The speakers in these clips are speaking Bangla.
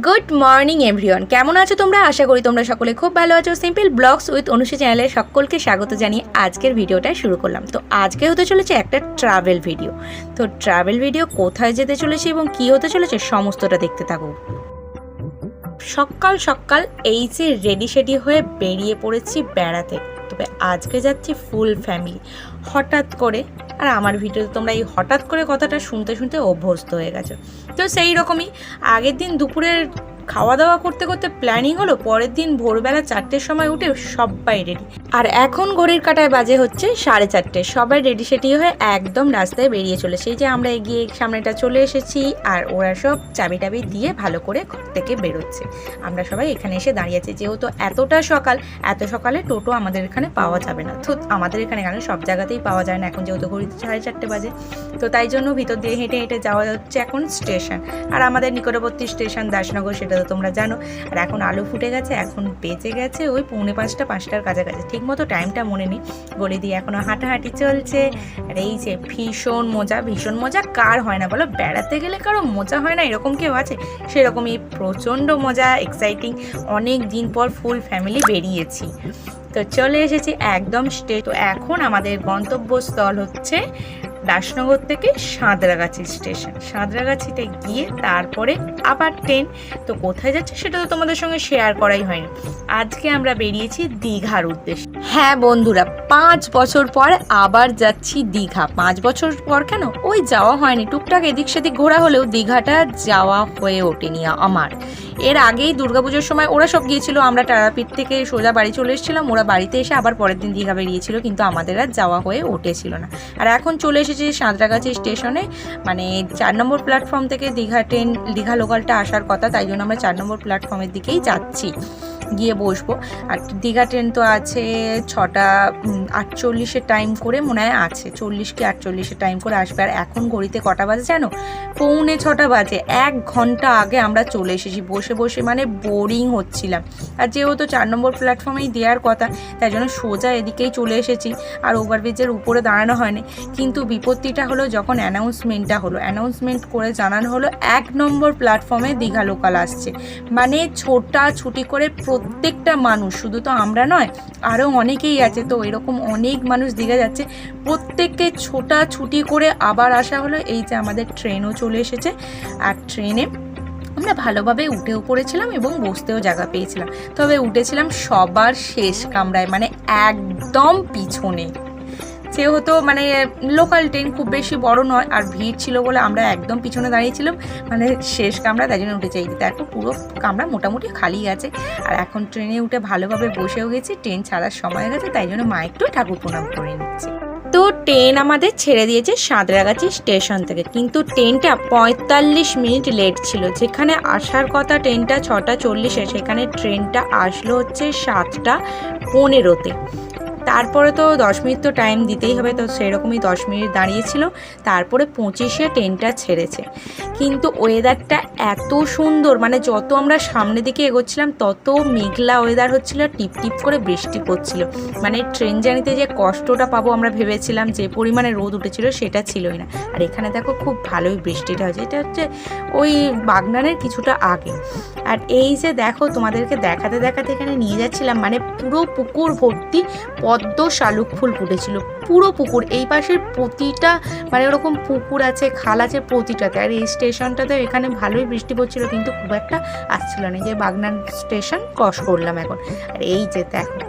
গুড মর্নিং এভরিওয়ান, কেমন আছো তোমরা? আশা করি তোমরা সকলে খুব ভালো আছো। সিম্পল ব্লগস উইথ অনুষা চ্যানেলে সকলকে স্বাগত জানিয়ে আজকের ভিডিওটা শুরু করলাম। তো আজকে হতে চলেছে একটা ট্রাভেল ভিডিও। তো ট্রাভেল ভিডিও কোথায় যেতে চলেছে এবং কী হতে চলেছে সমস্তটা দেখতে থাকো। সকাল সকাল এই যে রেডি শেডি হয়ে বেরিয়ে পড়েছি বেড়াতে। তবে আজকে যাচ্ছি ফুল ফ্যামিলি, হঠাৎ করে। আর আমার ভিডিওতে তোমরা এই হঠাৎ করে কথাটা শুনতে শুনতে অভ্যস্ত হয়ে গেছো। তো সেই রকমই আগের দিন দুপুরের খাওয়া দাওয়া করতে করতে প্ল্যানিং হলো পরের দিন ভোরবেলা 4টের সময় উঠে সবাই রেডি। আর এখন ঘড়ির কাঁটায় বাজে হচ্ছে 4:30। সবাই রেডি সেটি হয়ে একদম রাস্তায় বেরিয়ে চলে। সেই যে আমরা এগিয়ে সামনেটা চলে এসেছি আর ওরা সব চাবি টাবি দিয়ে ভালো করে ঘর থেকে বেরোচ্ছে। আমরা সবাই এখানে এসে দাঁড়িয়ে আছি। যেহেতু এতটা সকাল, এত সকালে টোটো আমাদের এখানে পাওয়া যাবে না। তো আমাদের এখানে সব জায়গাতেই পাওয়া যায় না এখন, যেহেতু ঘড়িতে 4:30 বাজে। তো তাই জন্য ভিতর দিয়ে হেঁটে হেঁটে যাওয়া যাচ্ছে এখন স্টেশন। আর আমাদের নিকটবর্তী স্টেশন দাসনগর, সেটা তো তোমরা জানো। আর এখন আলো ফুটে গেছে, এখন বেজে গেছে ওই 4:45 5টার কাছাকাছি। ঠিক মতো টাইমটা মনে নেই। গলি দিয়ে এখনও হাঁটাহাঁটি চলছে। আর এই যে ভীষণ মজা কার হয় না বলো? বেড়াতে গেলে কারো মজা হয় না এরকম কেউ আছে? সেরকমই প্রচণ্ড মজা, এক্সাইটিং। অনেক দিন পর ফুল ফ্যামিলি বেরিয়েছি। তো চলে এসেছি একদম তো এখন আমাদের গন্তব্যস্থল হচ্ছে দাসনগর থেকে সাঁতরাগাছি স্টেশন। সাঁতরাগাছিতে গিয়ে তারপরে আবার ট্রেন। তো কোথায় যাচ্ছে সেটা তো তোমাদের সঙ্গে শেয়ার করাই হয়নি। আজকে আমরা বেরিয়েছি দীঘার উদ্দেশ্যে। হ্যাঁ বন্ধুরা, 5 বছর পর আবার যাচ্ছি দীঘা। 5 বছর পর কেন, ওই যাওয়া হয়নি, টুকটাক এদিক সেদিক ঘোরা হলেও দীঘাটা যাওয়া হয়ে ওঠেনি আমার। এর আগেই দুর্গাপুজোর সময় ওরা সব গিয়েছিল, আমরা তারাপীঠ থেকে সোজা বাড়ি চলে এসেছিলাম। ওরা বাড়িতে এসে আবার পরের দিন দীঘা বেরিয়েছিল, কিন্তু আমাদের আর যাওয়া হয়ে ওঠেছিল না। আর এখন চলে এসেছি সাঁতরাগাছি স্টেশনে। মানে 4 নম্বর প্ল্যাটফর্ম থেকে দীঘা লোকালটা আসার কথা, তাই জন্য আমরা 4 নম্বর প্ল্যাটফর্মের দিকেই যাচ্ছি, গিয়ে বসবো। আর দীঘা ট্রেন তো আছে 6:48 টাইম করে মনে হয় আছে, 40 কি 48 টাইম করে আসবে। আর এখন ঘড়িতে কটা বাজে জানো? 5:45 বাজে। 1 ঘন্টা আগে আমরা চলে এসেছি। বসে বসে মানে বোরিং হচ্ছিলাম। আর যেহেতু 4 নম্বর প্ল্যাটফর্মেই দেওয়ার কথা, তাই জন্য সোজা এদিকেই চলে এসেছি। আর ওভারব্রিজের উপরে দাঁড়ানো হয়নি। কিন্তু বিপত্তিটা হলো যখন অ্যানাউন্সমেন্ট করে জানানো হলো 1 নম্বর প্ল্যাটফর্মে দীঘা লোকাল আসছে। মানে ছোটাছুটি করে প্রত্যেকটা মানুষ, শুধু তো আমরা নয়, আরও অনেকেই আছে। তো এরকম অনেক মানুষ দীঘা যাচ্ছে, প্রত্যেককে ছোটাছুটি করে আবার আসা হলো। এই যে আমাদের ট্রেনও চলে এসেছে। আর ট্রেনে আমরা ভালোভাবে উঠেও পড়েছিলাম এবং বসতেও জায়গা পেয়েছিলাম। তবে উঠেছিলাম সবার শেষ কামরায়, মানে একদম পিছনে। যেহেতু মানে লোকাল ট্রেন খুব বেশি বড় নয়, আর ভিড় ছিল বলে আমরা একদম পিছনে দাঁড়িয়েছিলাম, মানে শেষ কামরা, তাই জন্য উঠে চাই। দেখো পুরো কামরা মোটামুটি খালি আছে। আর এখন ট্রেনে উঠে ভালোভাবে বসেও গেছি। ট্রেন ছাড়ার সময় গেছে, তাই জন্য মা একটু ঠাকুর প্রণাম করে নিচ্ছে। তো ট্রেন আমাদের ছেড়ে দিয়েছে সাঁতরাগাছি স্টেশন থেকে, কিন্তু ট্রেনটা 45 মিনিট লেট ছিল। যেখানে আসার কথা ট্রেনটা 6:40, সেখানে ট্রেনটা আসলো হচ্ছে 7:15-তে। তারপরে তো 10 মিনিট তো টাইম দিতেই হবে, তো সেরকমই 10 মিনিট দাঁড়িয়েছিল। তারপরে 25-এ ট্রেনটা ছেড়েছে। কিন্তু ওয়েদারটা এত সুন্দর, মানে যত আমরা সামনের দিকে এগোচ্ছিলাম তত মেঘলা ওয়েদার হচ্ছিল, টিপ টিপ করে বৃষ্টি পড়ছিল। মানে ট্রেন জার্নিতে যে কষ্টটা পাবো আমরা ভেবেছিলাম, যে পরিমাণে রোদ উঠেছিল সেটা ছিলই না। আর এখানে দেখো খুব ভালোই বৃষ্টিটা হয়েছে। এটা হচ্ছে ওই বাগনানের কিছুটা আগে। আর এই যে দেখো, তোমাদেরকে দেখাতে দেখাতে এখানে নিয়ে যাচ্ছিলাম, মানে পুরো পুকুর ভর্তি পদ্ম শালুক ফুল ফুটেছিল, পুরো পুকুর। এই পাশের প্রতিটা মানে ওরকম পুকুর আছে, খাল আছে প্রতিটাতে। আর এই স্টেশনটাতে এখানে ভালোই বৃষ্টি পড়ছিল, কিন্তু খুব একটা আসছিল না। যে বাগনান স্টেশন ক্রস করলাম এখন। আর এই যে দেখো,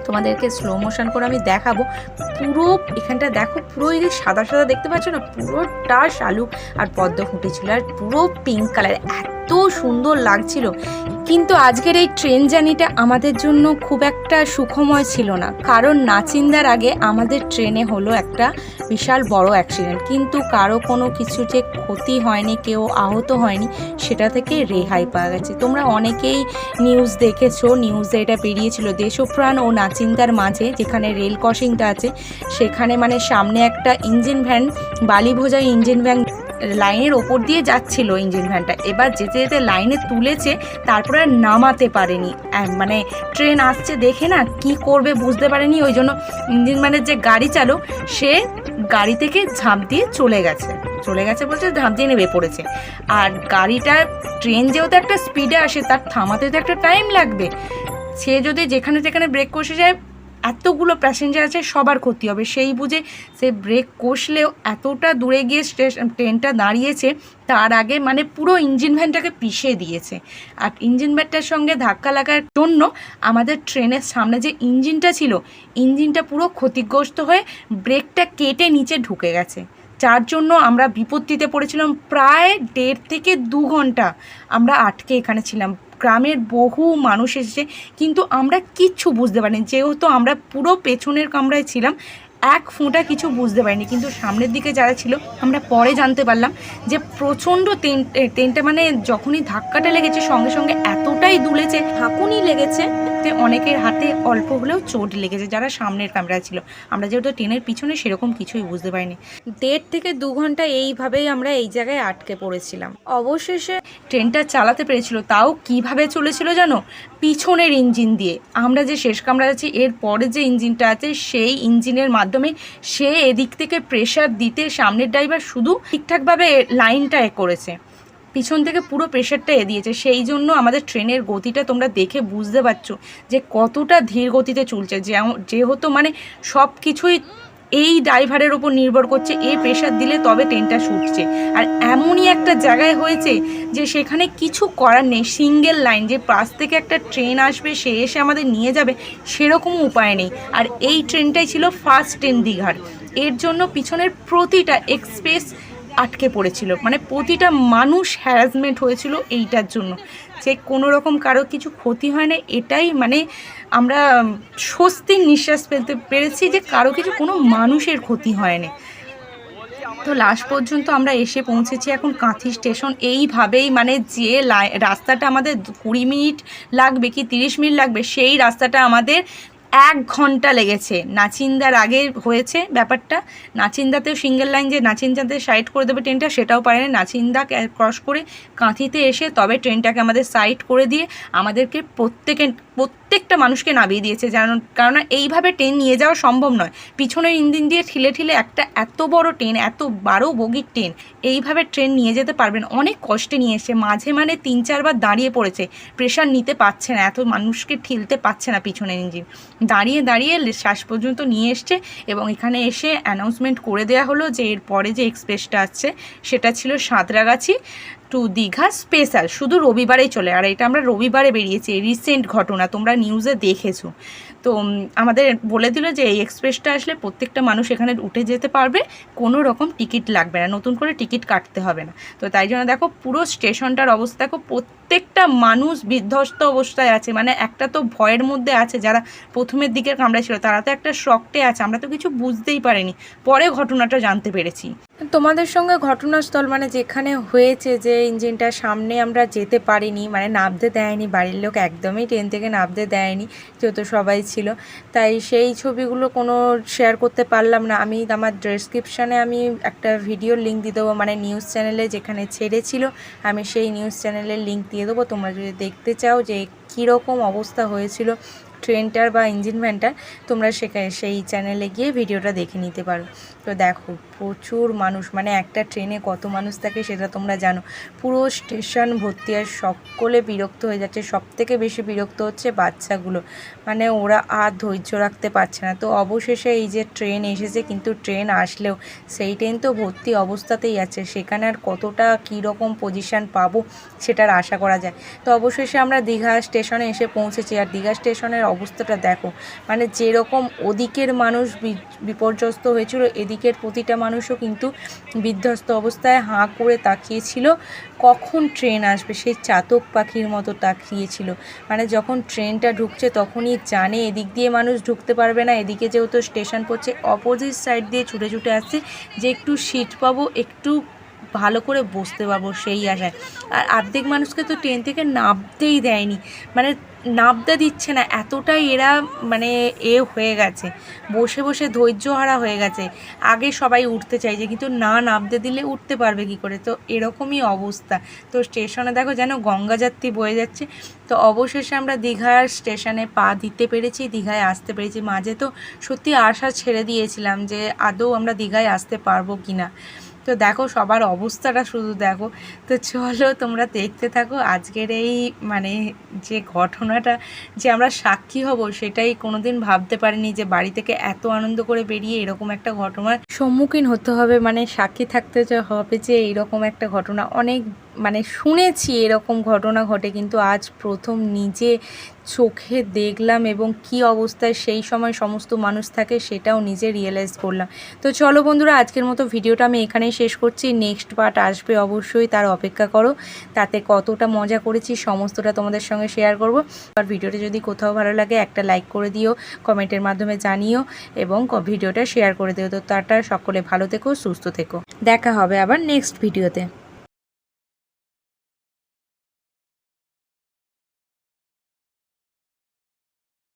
তোমাদেরকে স্লো মোশন করে আমি দেখাবো। পুরো এখানটা দেখো, পুরো এই যে সাদা সাদা দেখতে পাচ্ছ না, পুরোটা শালুক আর পদ্ম ফুটেছিল। আর পুরো পিঙ্ক কালার, এত সুন্দর লাগছিল। কিন্তু আজকের এই ট্রেন জার্নিটা আমাদের জন্য খুব একটা সুখময় ছিল না, কারণ নাচিন্দার আগে আমাদের ট্রেনে হলো একটা বিশাল বড় অ্যাক্সিডেন্ট। কিন্তু কারো কোনো কিছু যে ক্ষতি হয়নি, কেউ আহত হয়নি, সেটা থেকে রেহাই পাওয়া গেছে। তোমরা অনেকেই নিউজ দেখেছো, নিউজে এটা বেরিয়েছিল দেশপ্রাণ ও নাচিন্দার মাঝে, যেখানে রেল ক্রসিংটা আছে সেখানে মানে সামনে একটা ইঞ্জিন ভ্যান, বালি ভোজা ইঞ্জিন ভ্যান লাইনের ওপর দিয়ে যাচ্ছিল ইঞ্জিন ভ্যানটা। এবার যেতে যেতে লাইনে তুলেছে, তারপরে নামাতে পারেনি। মানে ট্রেন আসছে দেখে না কি করবে বুঝতে পারেনি, ওই জন্য ইঞ্জিন ভ্যানের যে গাড়ি চালক সে গাড়ি থেকে ঝাঁপ দিয়ে চলে গেছে বলছে ঝাঁপ দিয়ে নেমে পড়েছে। আর গাড়িটা ট্রেন যেহেতু একটা স্পিডে আসে, তার থামাতে তো একটা টাইম লাগবে। সে যদি যেখানে যেখানে ব্রেক কষে যায়, এতগুলো প্যাসেঞ্জার আছে, সবার ক্ষতি হবে, সেই বুঝে সে ব্রেক কষলেও এতটা দূরে গিয়ে ট্রেনটা দাঁড়িয়েছে, তার আগে মানে পুরো ইঞ্জিন ভ্যানটাকে পিষে দিয়েছে। আর ইঞ্জিন ভ্যানটার সঙ্গে ধাক্কা লাগার জন্য আমাদের ট্রেনের সামনে যে ইঞ্জিনটা ছিল, ইঞ্জিনটা পুরো ক্ষতিগ্রস্ত হয়ে ব্রেকটা কেটে নিচে ঢুকে গেছে, যার জন্য আমরা বিপত্তিতে পড়েছিলাম। প্রায় 1.5 থেকে 2 ঘন্টা আমরা আটকে এখানে ছিলাম। গ্রামের বহু মানুষ এসেছে, কিন্তু আমরা কিচ্ছু বুঝতে পারিনি, যেহেতু আমরা পুরো পেছনের কামরায় ছিলাম, এক ফোঁটা কিছু বুঝতে পারিনি। কিন্তু সামনের দিকে যারা ছিল, আমরা পরে জানতে পারলাম যে প্রচণ্ড ট্রেনটা মানে যখনই ধাক্কাটা লেগেছে সঙ্গে সঙ্গে এতটাই দুলেছে, হাঁকুনি লেগেছে, অনেকের হাতে অল্প হলেও চোট লেগেছে যারা সামনের কামরায় ছিল। আমরা যেহেতু ট্রেনের পিছনে, সেরকম কিছুই বুঝতে পারিনি। 1.5 থেকে 2 ঘন্টা এইভাবেই আমরা এই জায়গায় আটকে পড়েছিলাম। অবশেষে ট্রেনটা চালাতে পেরেছিল, তাও কিভাবে চলেছিল জানো? পিছনের ইঞ্জিন দিয়ে। আমরা যে শেষ কামরা আছি, এর পরে যে ইঞ্জিনটা আছে, সেই ইঞ্জিনের মাধ্যমে সে এদিক থেকে প্রেশার দিতে সামনের ড্রাইভার শুধু ঠিকঠাকভাবে লাইনটা করেছে, পিছন থেকে পুরো প্রেশারটা দিয়েছে। সেই জন্য আমাদের ট্রেনের গতিটা তোমরা দেখে বুঝতে পারছো যে কতটা ধীর গতিতে চলছে। যেহেতু মানে সব কিছুই এই ড্রাইভারের ওপর নির্ভর করছে, এই প্রেশার দিলে তবে ট্রেনটা ছুটছে। আর এমনই একটা জায়গায় হয়েছে যে সেখানে কিছু করার নেই, সিঙ্গেল লাইন, যে পাশ থেকে একটা ট্রেন আসবে, সে এসে আমাদের নিয়ে যাবে, সেরকমও উপায় নেই। আর এই ট্রেনটাই ছিল ফার্স্ট ট্রেন দীঘার, এর জন্য পিছনের প্রতিটা এক্সপ্রেস আটকে পড়েছিল, মানে প্রতিটা মানুষ হ্যারাসমেন্ট হয়েছিল এইটার জন্য। যে কোনো রকম কারো কিছু ক্ষতি হয় না, এটাই মানে আমরা স্বস্তির নিঃশ্বাস ফেলতে পেরেছি যে কারো কিছু, কোনো মানুষের ক্ষতি হয় না। তো লাস্ট পর্যন্ত আমরা এসে পৌঁছেছি এখন কাঁথি স্টেশন। এইভাবেই মানে যে রাস্তাটা আমাদের 20 মিনিট লাগবে কি 30 মিনিট লাগবে, সেই রাস্তাটা আমাদের 1 ঘন্টা লেগেছে। নাচিন্দার আগে হয়েছে ব্যাপারটা, নাচিন্দাতেও সিঙ্গেল লাইন, যে নাচিন্দাতে সাইড করে দেবে ট্রেনটা, সেটাও পারেনি। নাচিন্দা ক্রস করে কাঁথিতে এসে তবে ট্রেনটাকে আমাদের সাইড করে দিয়ে আমাদেরকে প্রত্যেকটা মানুষকে নামিয়ে দিয়েছে। কারণ এইভাবে ট্রেন নিয়ে যাওয়া সম্ভব নয়, পিছনের ইঞ্জিন দিয়ে ঠিলে ঠিলে একটা এত বড় ট্রেন, এত 12 বগির ট্রেন, এইভাবে ট্রেন নিয়ে যেতে পারবেন। অনেক কষ্টে নিয়ে এসে মাঝে মানে 3-4 বার দাঁড়িয়ে পড়েছে, প্রেশার নিতে পারছে না, এত মানুষকে ঠেলতে পারছে না পিছনের ইঞ্জিন, দাঁড়িয়ে দাঁড়িয়ে শেষ পর্যন্ত নিয়ে এসছে। এবং এখানে এসে অ্যানাউন্সমেন্ট করে দেওয়া হলো যে এরপরে যে এক্সপ্রেসটা আসছে সেটা ছিল সাঁতরাগাছি টু দীঘা স্পেশাল, শুধু রবিবারেই চলে। আর এটা আমরা রবিবারে বেরিয়েছি, রিসেন্ট ঘটনা, তোমরা নিউজে দেখেছো। তো আমাদের বলে দিল যে এই এক্সপ্রেসটা আসলে প্রত্যেকটা মানুষ এখানে উঠে যেতে পারবে, কোনো রকম টিকিট লাগবে না, নতুন করে টিকিট কাটতে হবে না। তো তাই জন্য দেখো পুরো স্টেশনটার অবস্থা দেখো, প্রত্যেকটা মানুষ বিধ্বস্ত অবস্থায় আছে। মানে একটা তো ভয়ের মধ্যে আছে, যারা প্রথমের দিকের কামরায় ছিল তারা তো একটা শকটে আছে, আমরা তো কিছু বুঝতেই পারিনি, পরে ঘটনাটা জানতে পেরেছি। তোমাদের সঙ্গে ঘটনাস্থল মানে যেখানে হয়েছে, যে ইঞ্জিনটার সামনে আমরা যেতে পারিনি, মানে নামতে দেয়নি, বাড়ির লোক একদমই ট্রেন থেকে নামতে দেয়নি, যেহেতু সবাই ছিল, তাই সেই ছবিগুলো কোনো শেয়ার করতে পারলাম না। আমি আমার ডেসক্রিপশানে আমি একটা ভিডিওর লিঙ্ক দিয়ে দেবো, মানে নিউজ চ্যানেলে যেখানে ছেড়েছিল আমি সেই নিউজ চ্যানেলের লিঙ্ক দিয়ে দেবো। তোমরা যদি দেখতে চাও যে কীরকম অবস্থা হয়েছিল ট্রেনটার বা ইঞ্জিন ভ্যানটার, তোমরা সেখানে সেই চ্যানেলে গিয়ে ভিডিওটা দেখে নিতে পারো। তো দেখো প্রচুর মানুষ, মানে একটা ট্রেনে কত মানুষ থাকে সেটা তোমরা জানো। পুরো স্টেশন ভর্তি, আর সকলে বিরক্ত হয়ে যাচ্ছে। সবথেকে বেশি বিরক্ত হচ্ছে বাচ্চাগুলো, মানে ওরা আর ধৈর্য রাখতে পারছে না। তো অবশেষে এই যে ট্রেন এসেছে, কিন্তু ট্রেন আসলেও সেই ট্রেন তো ভর্তি অবস্থাতেই আছে, সেখানে আর কতটা কীরকম পজিশান পাবো সেটার আশা করা যায়। তো অবশেষে আমরা দীঘা স্টেশনে এসে পৌঁছেছি। আর দীঘা স্টেশনের অবস্থাটা দেখো, মানে যেরকম ওদিকের মানুষ বিপর্যস্ত হয়েছিল, এদিকের প্রতিটা মানুষও কিন্তু বিধ্বস্ত অবস্থায় হাঁ করে তাকিয়েছিল কখন ট্রেন আসবে, সেই চাতক পাখির মতো তাকিয়েছিল। মানে যখন ট্রেনটা ঢুকছে তখনই জানে এদিক দিয়ে মানুষ ঢুকতে পারবে না, এদিকে যেহেতু স্টেশন পড়ছে, অপোজিট সাইড দিয়ে ছুটে ছুটে আসছে যে একটু সিট পাবো, একটু ভালো করে বসতে পারবো সেই আশায়। আর অর্ধেক মানুষকে তো ট্রেন থেকে নামতেই দেয়নি, মানে নামতে দিচ্ছে না, এতটাই এরা মানে হয়ে গেছে, বসে বসে ধৈর্যহারা হয়ে গেছে। আগে সবাই উঠতে চাইছে কিন্তু না নামতে দিলে উঠতে পারবে কি করে, তো এরকমই অবস্থা। তো স্টেশনে দেখো যেন গঙ্গাযাত্রী বয়ে যাচ্ছে। তো অবশেষে আমরা দীঘার স্টেশনে পা দিতে পেরেছি, দীঘায় আসতে পেরেছি। মাঝে তো সত্যি আশা ছেড়ে দিয়েছিলাম যে আদৌ আমরা দীঘায় আসতে পারবো কি না। তো দেখো সবার অবস্থাটা শুধু দেখো। তো চলো তোমরা দেখতে থাকো আজকের এই মানে যে ঘটনাটা যে আমরা সাক্ষী হব, সেটাই কোনোদিন ভাবতে পারিনি যে বাড়ি থেকে এত আনন্দ করে বেরিয়ে এরকম একটা ঘটনার সম্মুখীন হতে হবে, মানে সাক্ষী থাকতে হবে যে এইরকম একটা ঘটনা। অনেক মানে শুনেছি এরকম ঘটনা ঘটে, কিন্তু আজ প্রথম নিজে চোখে দেখলাম এবং কি অবস্থায় সেই সময় সমস্ত মানুষ থাকে সেটাও নিজে রিয়েলাইজ করলাম। তো চলো বন্ধুরা, আজকের মতো ভিডিওটা আমি এখানেই শেষ করছি। নেক্সট পার্ট আসবে অবশ্যই, তার অপেক্ষা করো। তাতে কতটা মজা করেছি সমস্তটা তোমাদের সঙ্গে শেয়ার করব। আর ভিডিওটা যদি কোথাও ভালো লাগে একটা লাইক করে দিও, কমেন্টের মাধ্যমে জানিও এবং ভিডিওটা শেয়ার করে দিও। তো তাটা সকলে ভালো থেকো, সুস্থ থেকো, দেখা হবে আবার নেক্সট ভিডিওতে।